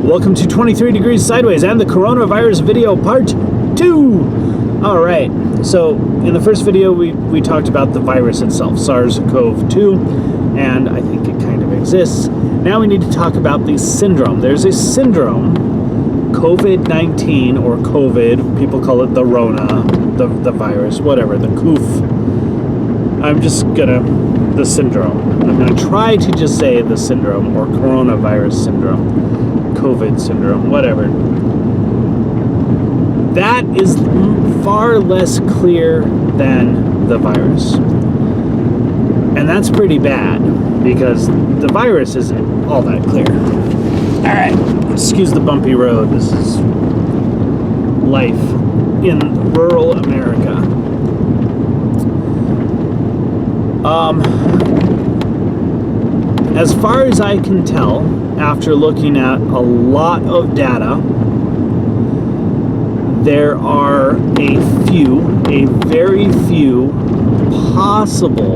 Welcome to 23 Degrees Sideways and the coronavirus video part 2. Alright, so in the first video we talked about the virus itself, SARS-CoV-2, and I think it kind of exists. Now we need to talk about the syndrome. There's a syndrome, COVID-19 or COVID, people call it the Rona, the virus, whatever, the COOF. The syndrome. I'm gonna try to just say the syndrome or coronavirus syndrome, COVID syndrome, whatever. That is far less clear than the virus. And that's pretty bad because the virus isn't all that clear. All right, excuse the bumpy road. This is life in rural America. As far as I can tell, after looking at a lot of data, there are a very few possible,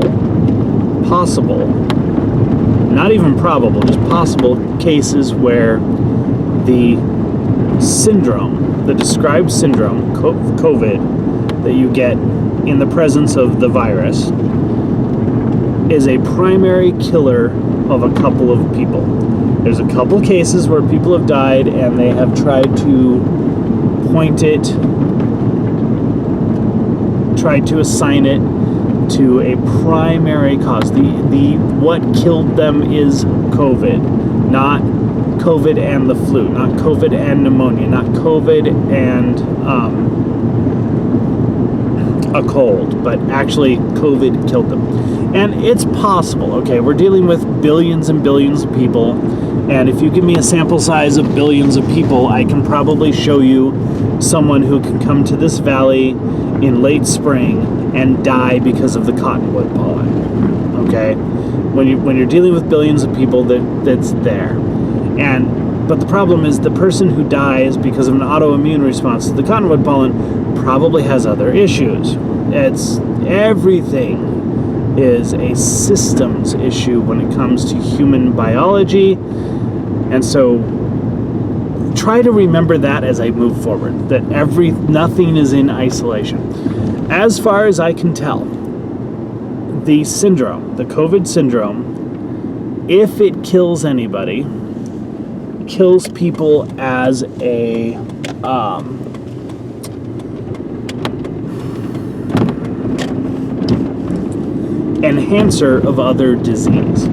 not even probable, just possible cases where the syndrome, the described syndrome, COVID, that you get in the presence of the virus, is a primary killer of a couple of people. There's a couple cases where people have died and they have tried to assign it to a primary cause. The what killed them is COVID, not COVID and the flu, not COVID and pneumonia, not COVID and a cold, but actually COVID killed them. And it's possible, okay, we're dealing with billions and billions of people, and if you give me a sample size of billions of people, I can probably show you someone who can come to this valley in late spring and die because of the cottonwood pollen, okay? When you're dealing with billions of people, that's there. But the problem is the person who dies because of an autoimmune response to the cottonwood pollen probably has other issues. Everything is a systems issue when it comes to human biology, and so try to remember that as I move forward, that nothing is in isolation. As far as I can tell, the syndrome, the COVID syndrome, if it kills anybody, kills people as a enhancer of other disease.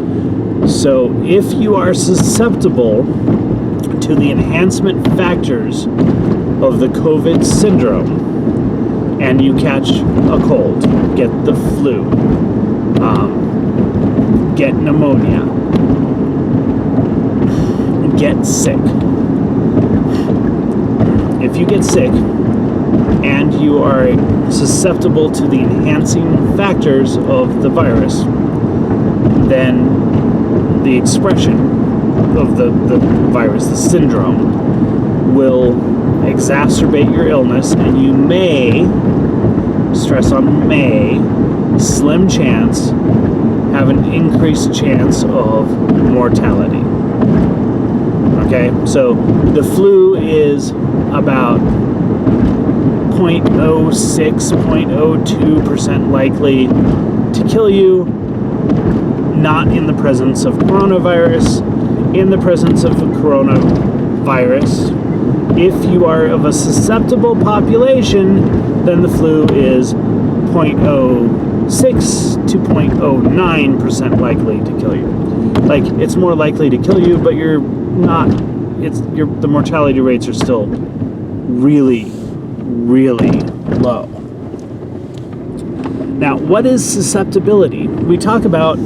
So if you are susceptible to the enhancement factors of the COVID syndrome and you catch a cold, get the flu, get pneumonia, get sick. If you get sick and you are susceptible to the enhancing factors of the virus, then the expression of the virus, the syndrome, will exacerbate your illness, and you may, stress on may, slim chance, have an increased chance of mortality. Okay, so the flu is about 0.06, 0.02% likely to kill you, not in the presence of coronavirus. In the presence of the coronavirus, if you are of a susceptible population, then the flu is 0.06 to 0.09% likely to kill you. Like, it's more likely to kill you, but the mortality rates are still really, really low. Now, what is susceptibility? We talk about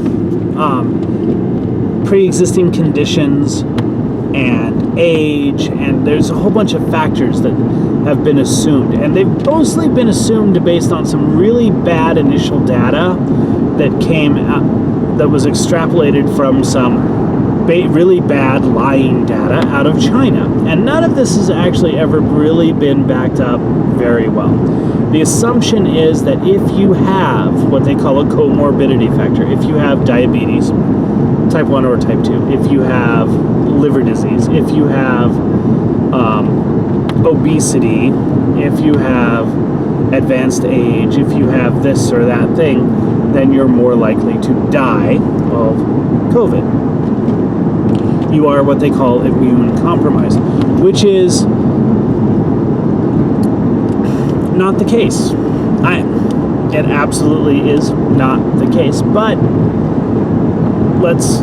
pre-existing conditions and age, and there's a whole bunch of factors that have been assumed, and they've mostly been assumed based on some really bad initial data that came out, that was extrapolated from some really bad lying data out of China. And none of this has actually ever really been backed up very well. The assumption is that if you have what they call a comorbidity factor, if you have diabetes, type 1 or type 2, if you have liver disease, if you have obesity, if you have advanced age, if you have this or that thing, then you're more likely to die of COVID. You are what they call immune compromised, which is not the case. It absolutely is not the case, but let's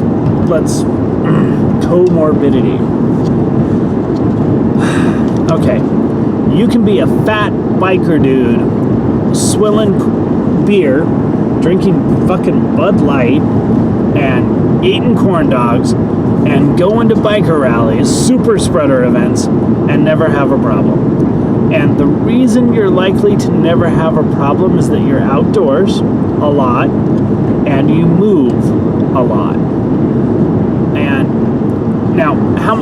comorbidity. Okay, you can be a fat biker dude, swilling beer, drinking fucking Bud Light, and eating corn dogs, and going to biker rallies, super spreader events, and never have a problem. And the reason you're likely to never have a problem is that you're outdoors a lot, and you move a lot. And now, how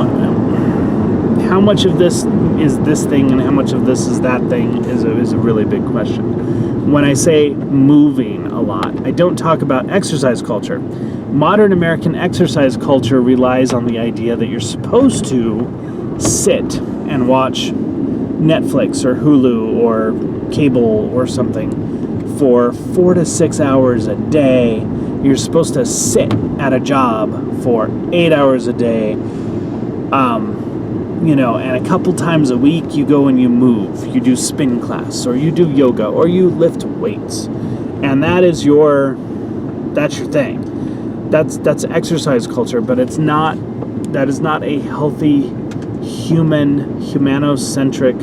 much of this is this thing and how much of this is that thing is a really big question. When I say moving a lot, I don't talk about exercise culture. Modern American exercise culture relies on the idea that you're supposed to sit and watch Netflix or Hulu or cable or something for 4 to 6 hours a day. You're supposed to sit at a job for 8 hours a day. And a couple times a week you go and you move. You do spin class, or you do yoga, or you lift weights. And that's your thing. That's exercise culture, but that is not a healthy humanocentric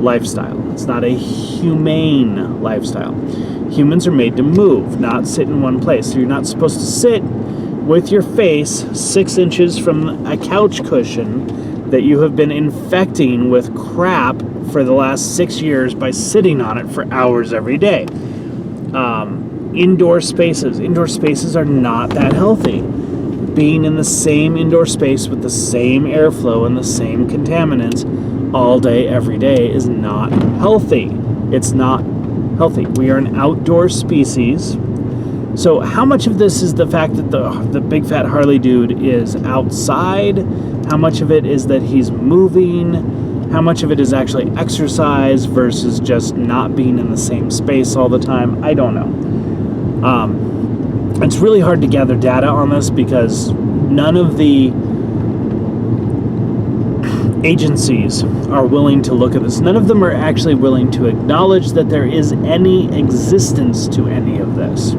lifestyle. It's not a humane lifestyle. Humans are made to move, not sit in one place. So you're not supposed to sit with your face 6 inches from a couch cushion that you have been infecting with crap for the last 6 years by sitting on it for hours every day. Indoor spaces are not that healthy. Being in the same indoor space with the same airflow and the same contaminants all day, every day is not healthy. It's not healthy. We are an outdoor species. So how much of this is the fact that the big fat Harley dude is outside? How much of it is that he's moving? How much of it is actually exercise versus just not being in the same space all the time? I don't know. It's really hard to gather data on this because none of the agencies are willing to look at this. None of them are actually willing to acknowledge that there is any existence to any of this.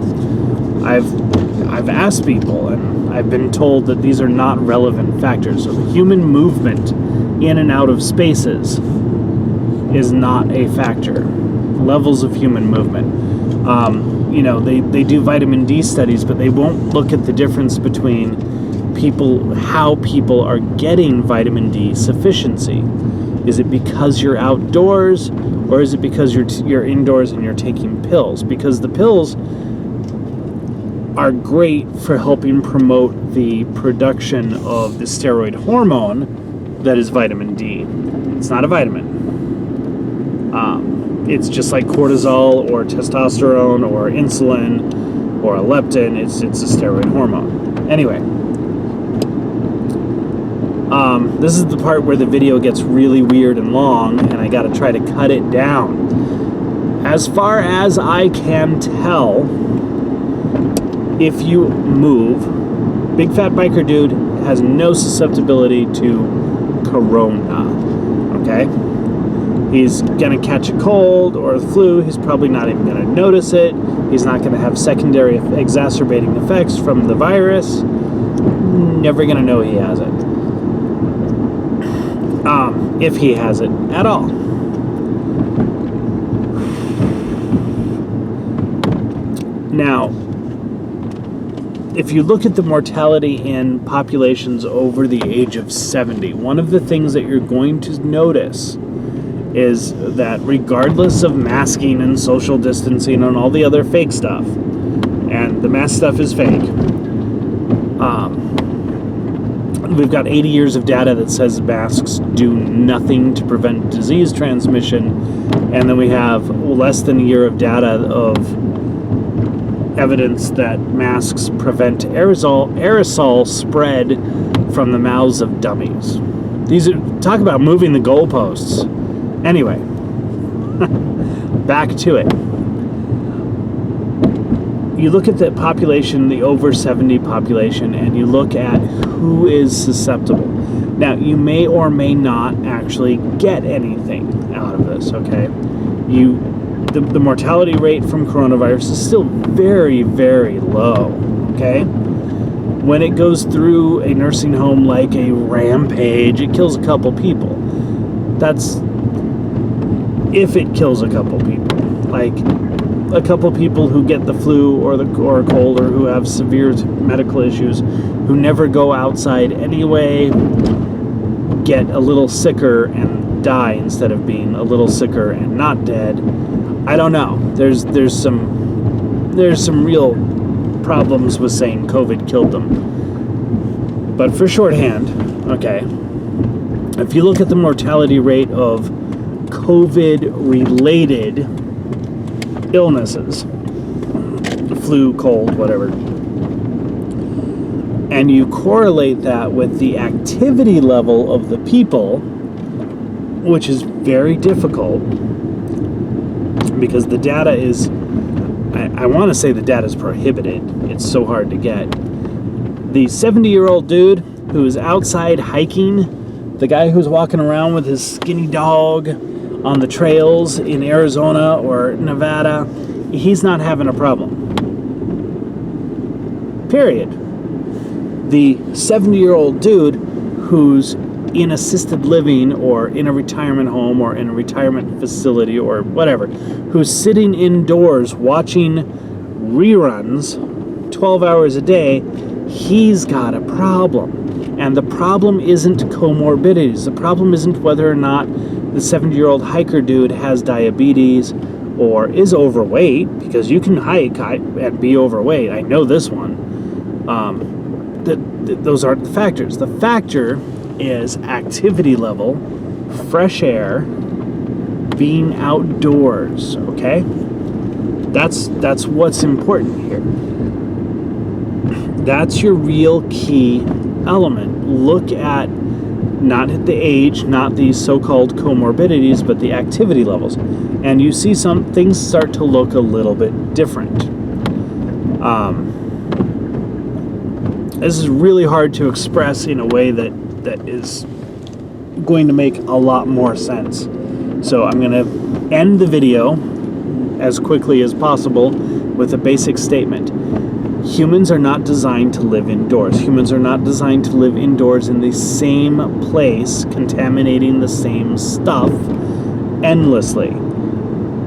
I've asked people, and I've been told that these are not relevant factors. So human movement in and out of spaces is not a factor. Levels of human movement. They do vitamin D studies, but they won't look at the difference between how people are getting vitamin D sufficiency. Is it because you're outdoors, or is it because you're indoors and you're taking pills? Because the pills are great for helping promote the production of the steroid hormone that is vitamin D. It's not a vitamin. It's just like cortisol or testosterone or insulin or a leptin. It's a steroid hormone. Anyway, this is the part where the video gets really weird and long, and I gotta try to cut it down. As far as I can tell, if you move, big fat biker dude has no susceptibility to corona, okay? He's gonna catch a cold or the flu. He's probably not even gonna notice it. He's not gonna have secondary exacerbating effects from the virus. Never gonna know he has it. If he has it at all. Now, if you look at the mortality in populations over the age of 70, one of the things that you're going to notice is that regardless of masking and social distancing and all the other fake stuff, and the mask stuff is fake, We've got 80 years of data that says masks do nothing to prevent disease transmission, and then we have less than a year of data of evidence that masks prevent aerosol spread from the mouths of dummies. These are, talk about moving the goalposts. Anyway, back to it. You look at the population, the over 70 population, and you look at who is susceptible. Now, you may or may not actually get anything out of this, okay? The mortality rate from coronavirus is still very, very low, okay? When it goes through a nursing home like a rampage, it kills a couple people. That's if it kills a couple people. Like, a couple people who get the flu or a cold or who have severe medical issues, who never go outside anyway, get a little sicker and die instead of being a little sicker and not dead. I don't know. There's some real problems with saying COVID killed them. But for shorthand, okay, if you look at the mortality rate of COVID-related illnesses, flu, cold, whatever, and you correlate that with the activity level of the people, which is very difficult because the data is, I want to say the data is prohibited. It's so hard to get. The 70-year-old dude who is outside hiking, the guy who's walking around with his skinny dog on the trails in Arizona or Nevada, he's not having a problem. Period. The 70-year-old dude who's in assisted living or in a retirement home or in a retirement facility or whatever, who's sitting indoors watching reruns 12 hours a day, he's got a problem. And the problem isn't comorbidities. The problem isn't whether or not the 70-year-old hiker dude has diabetes or is overweight, because you can hike and be overweight. I know this one. Those aren't the factors. The factor is activity level, fresh air, being outdoors, okay? That's what's important here. That's your real key element. Look at not the age, not these so-called comorbidities, but the activity levels. And you see some things start to look a little bit different. This is really hard to express in a way that is going to make a lot more sense. So I'm going to end the video as quickly as possible with a basic statement. Humans are not designed to live indoors. Humans are not designed to live indoors in the same place, contaminating the same stuff endlessly.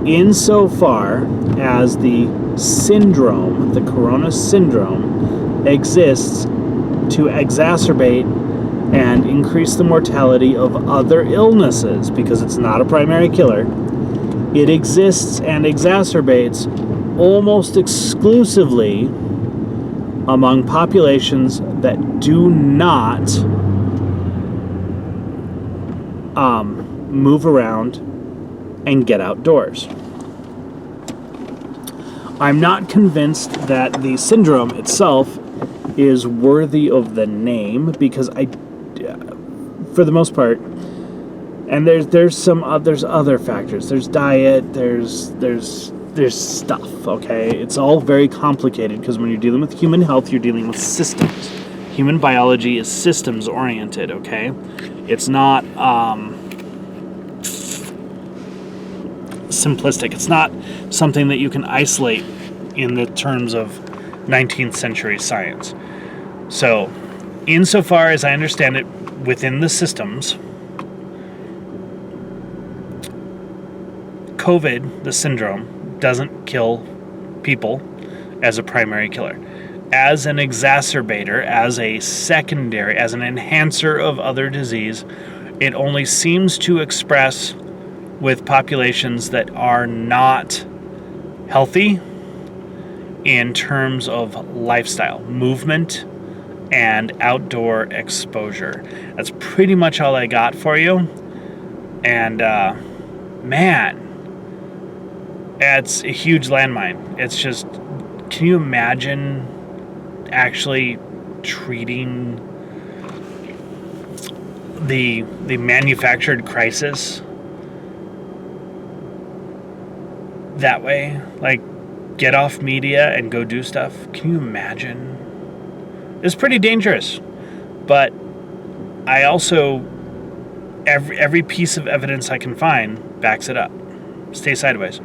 Insofar as the syndrome, the corona syndrome, exists to exacerbate and increase the mortality of other illnesses, because it's not a primary killer, it exists and exacerbates almost exclusively among populations that do not move around and get outdoors. I'm not convinced that the syndrome itself is worthy of the name, because for the most part, and there's other factors. There's diet. There's stuff. Okay, it's all very complicated because when you're dealing with human health, you're dealing with systems. Human biology is systems oriented. Okay, it's not simplistic. It's not something that you can isolate in the terms of 19th century science. So, insofar as I understand it, within the systems, COVID, the syndrome, doesn't kill people as a primary killer. As an exacerbator, as a secondary, as an enhancer of other disease, it only seems to express with populations that are not healthy in terms of lifestyle, movement, and outdoor exposure. That's pretty much all I got for you. And man, it's a huge landmine. It's just, can you imagine actually treating the manufactured crisis that way? Like, get off media and go do stuff. Can you imagine? It's pretty dangerous. But I also, every piece of evidence I can find backs it up. Stay sideways.